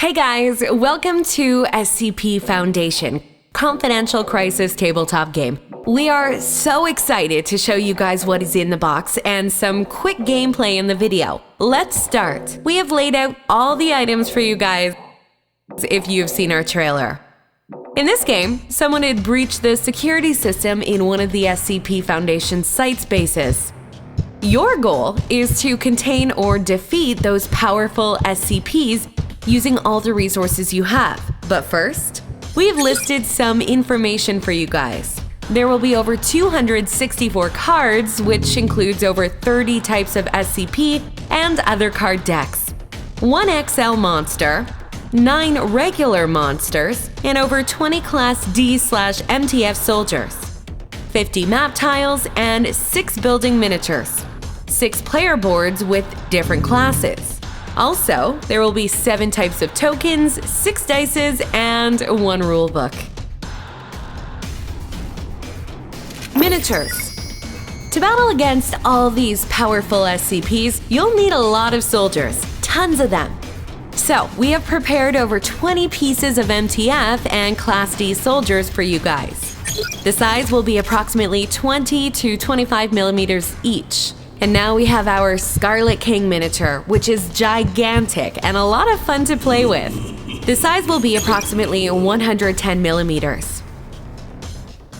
Hey guys, welcome to SCP Foundation, Confidential Crisis Tabletop Game. We are so excited to show you guys what is in the box and some quick gameplay in the video. Let's start. We have laid out all the items for you guys if you've seen our trailer. In this game, someone had breached the security system in one of the SCP Foundation site spaces. Your goal is to contain or defeat those powerful SCPs using all the resources you have. But first, we've listed some information for you guys. There will be over 264 cards, which includes over 30 types of SCP and other card decks, 1 XL monster, 9 regular monsters, and over 20 Class D/MTF soldiers, 50 map tiles, and 6 building miniatures, 6 player boards with different classes. Also, there will be 7 types of tokens, 6 dices, and 1 rulebook. Miniatures. To battle against all these powerful SCPs, you'll need a lot of soldiers, tons of them. So, we have prepared over 20 pieces of MTF and Class D soldiers for you guys. The size will be approximately 20 to 25 millimeters each. And now we have our Scarlet King miniature, which is gigantic and a lot of fun to play with. The size will be approximately 110 millimeters.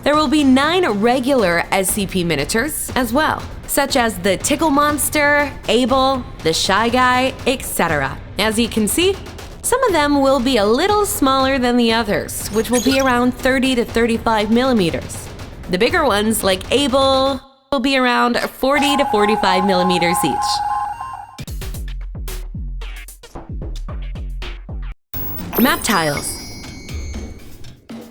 There will be 9 regular SCP miniatures as well, such as the Tickle Monster, Abel, the Shy Guy, etc. As you can see, some of them will be a little smaller than the others, which will be around 30 to 35 millimeters. The bigger ones, like Abel, will be around 40 to 45 millimeters each. Map tiles.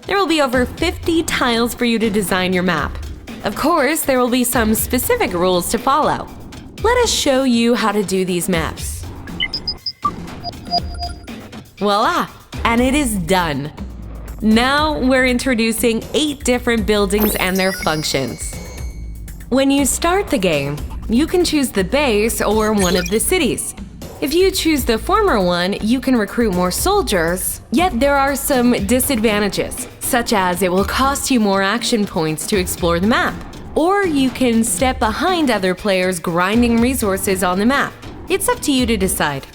There will be over 50 tiles for you to design your map. Of course, there will be some specific rules to follow. Let us show you how to do these maps. Voila! And it is done. Now we're introducing 8 different buildings and their functions. When you start the game, you can choose the base or one of the cities. If you choose the former one, you can recruit more soldiers, yet there are some disadvantages, such as it will cost you more action points to explore the map, or you can step behind other players grinding resources on the map. It's up to you to decide.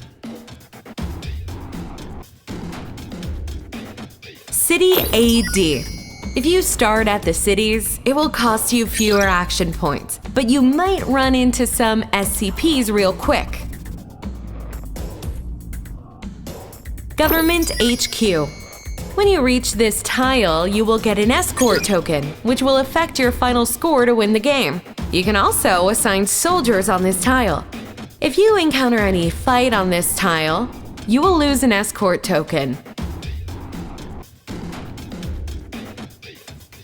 City AD. If you start at the cities, it will cost you fewer action points, but you might run into some SCPs real quick. Government HQ. When you reach this tile, you will get an escort token, which will affect your final score to win the game. You can also assign soldiers on this tile. If you encounter any fight on this tile, you will lose an escort token.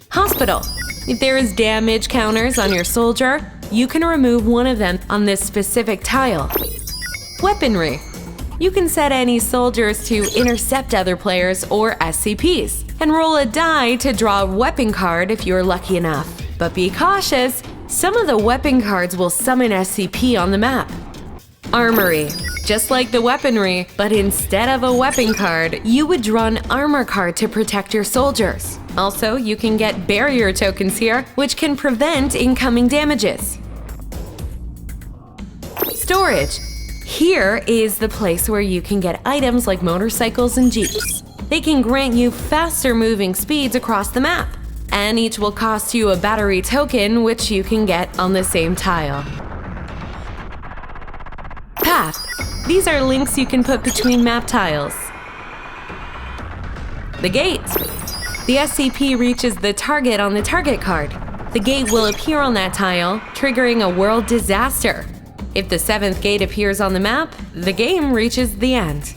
Hospital. If there is damage counters on your soldier, you can remove one of them on this specific tile. Weaponry. You can set any soldiers to intercept other players or SCPs, and roll a die to draw a weapon card if you're lucky enough. But be cautious, some of the weapon cards will summon SCP on the map. Armory. Just like the weaponry, but instead of a weapon card, you would draw an armor card to protect your soldiers. Also, you can get barrier tokens here, which can prevent incoming damages. Storage. Here is the place where you can get items like motorcycles and jeeps. They can grant you faster moving speeds across the map, and each will cost you a battery token, which you can get on the same tile. Path. These are links you can put between map tiles. The gate. The SCP reaches the target on the target card. The gate will appear on that tile, triggering a world disaster. If the 7th gate appears on the map, the game reaches the end.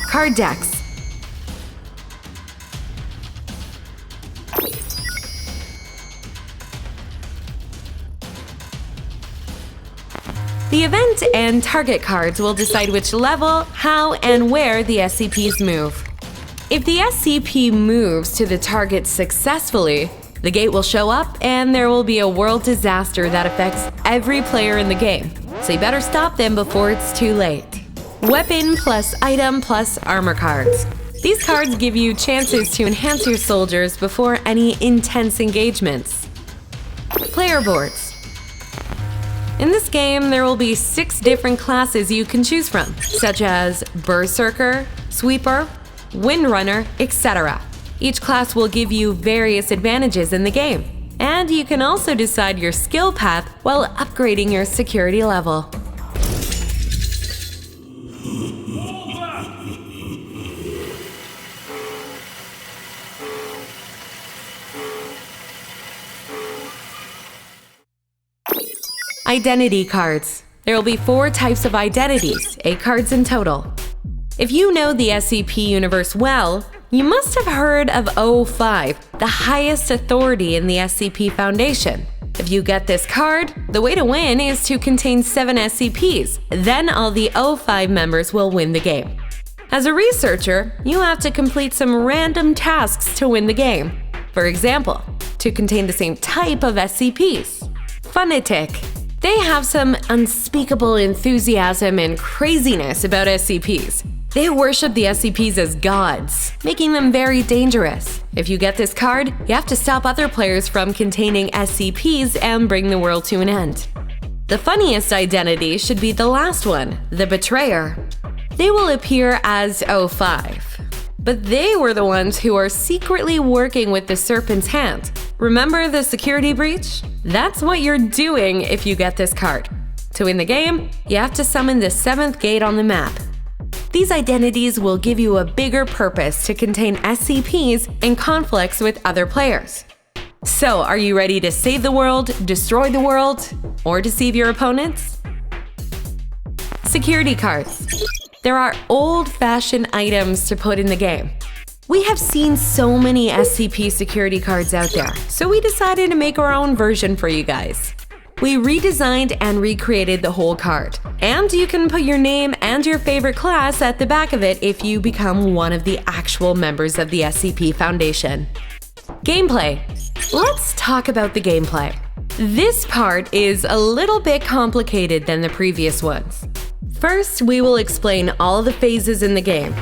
Card decks. The event and target cards will decide which level, how, and where the SCPs move. If the SCP moves to the target successfully, The gate will show up and there will be a world disaster that affects every player in the game, so you better stop them before it's too late. Weapon plus item plus armor cards. These cards give you chances to enhance your soldiers before any intense engagements. Player boards. In this game, there will be 6 different classes you can choose from, such as Berserker, Sweeper, Windrunner, etc. Each class will give you various advantages in the game, and you can also decide your skill path while upgrading your security level. Identity cards. There will be 4 types of identities, 8 cards in total. If you know the SCP universe well, you must have heard of O5, the highest authority in the SCP Foundation. If you get this card, the way to win is to contain 7 SCPs, then all the O5 members will win the game. As a researcher, you have to complete some random tasks to win the game. For example, to contain the same type of SCPs. Funatic. They have some unspeakable enthusiasm and craziness about SCPs. They worship the SCPs as gods, making them very dangerous. If you get this card, you have to stop other players from containing SCPs and bring the world to an end. The funniest identity should be the last one, the Betrayer. They will appear as O5, but they were the ones who are secretly working with the Serpent's Hand. Remember the security breach? That's what you're doing if you get this card. To win the game, you have to summon the 7th gate on the map. These identities will give you a bigger purpose to contain SCPs in conflicts with other players. So, are you ready to save the world, destroy the world, or deceive your opponents? Security cards. There are old-fashioned items to put in the game. We have seen so many SCP security cards out there, so we decided to make our own version for you guys. We redesigned and recreated the whole card, and you can put your name and your favorite class at the back of it if you become one of the actual members of the SCP Foundation. Gameplay. Let's talk about the gameplay. This part is a little bit complicated than the previous ones. First, we will explain all the phases in the game.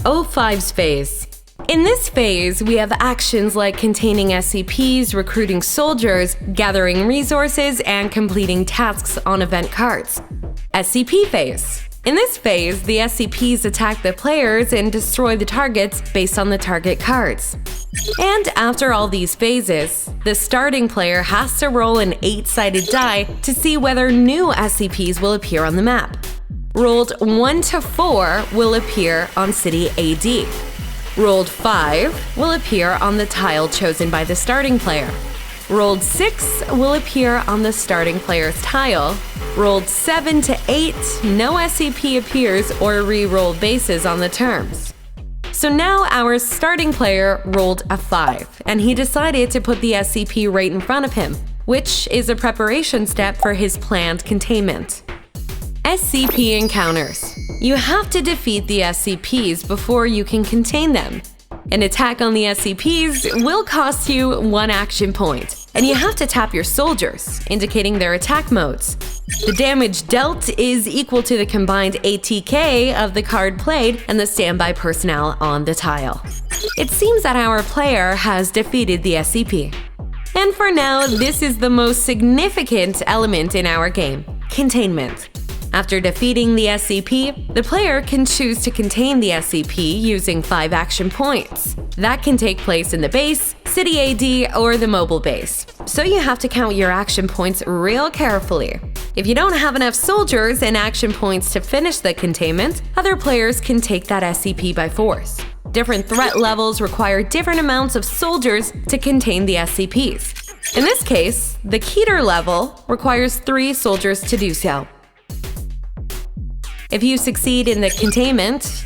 O5's phase. In this phase, we have actions like containing SCPs, recruiting soldiers, gathering resources, and completing tasks on event cards. SCP phase. In this phase, the SCPs attack the players and destroy the targets based on the target cards. And after all these phases, the starting player has to roll an 8-sided die to see whether new SCPs will appear on the map. Rolled 1 to 4 will appear on City AD. Rolled 5 will appear on the tile chosen by the starting player. Rolled 6 will appear on the starting player's tile. Rolled 7 to 8, no SCP appears or re-rolled bases on the terms. So now our starting player rolled a 5, and he decided to put the SCP right in front of him, which is a preparation step for his planned containment. SCP encounters. You have to defeat the SCPs before you can contain them. An attack on the SCPs will cost you 1 action point, and you have to tap your soldiers, indicating their attack modes. The damage dealt is equal to the combined ATK of the card played and the standby personnel on the tile. It seems that our player has defeated the SCP. And for now, this is the most significant element in our game: containment. After defeating the SCP, the player can choose to contain the SCP using 5 action points. That can take place in the base, City AD, or the mobile base. So you have to count your action points real carefully. If you don't have enough soldiers and action points to finish the containment, other players can take that SCP by force. Different threat levels require different amounts of soldiers to contain the SCPs. In this case, the Keter level requires 3 soldiers to do so. If you succeed in the containment,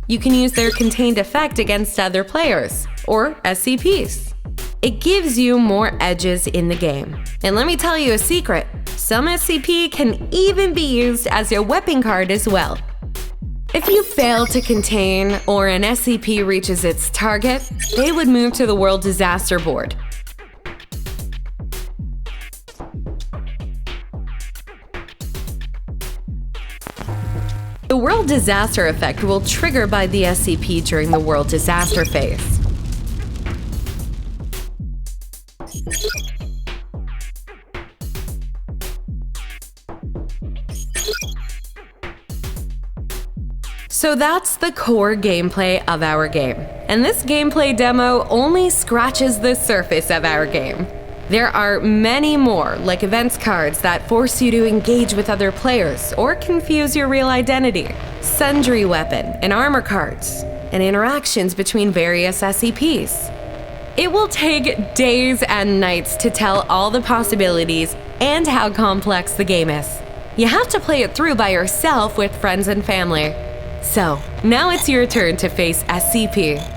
you can use their contained effect against other players, or SCPs. It gives you more edges in the game. And let me tell you a secret, some SCP can even be used as a weapon card as well. If you fail to contain or an SCP reaches its target, they would move to the World Disaster Board. The World Disaster Effect will trigger by the SCP during the World Disaster phase. So that's the core gameplay of our game. And this gameplay demo only scratches the surface of our game. There are many more, like events cards that force you to engage with other players or confuse your real identity, sundry weapon and armor cards, and interactions between various SCPs. It will take days and nights to tell all the possibilities and how complex the game is. You have to play it through by yourself with friends and family. So, now it's your turn to face SCP.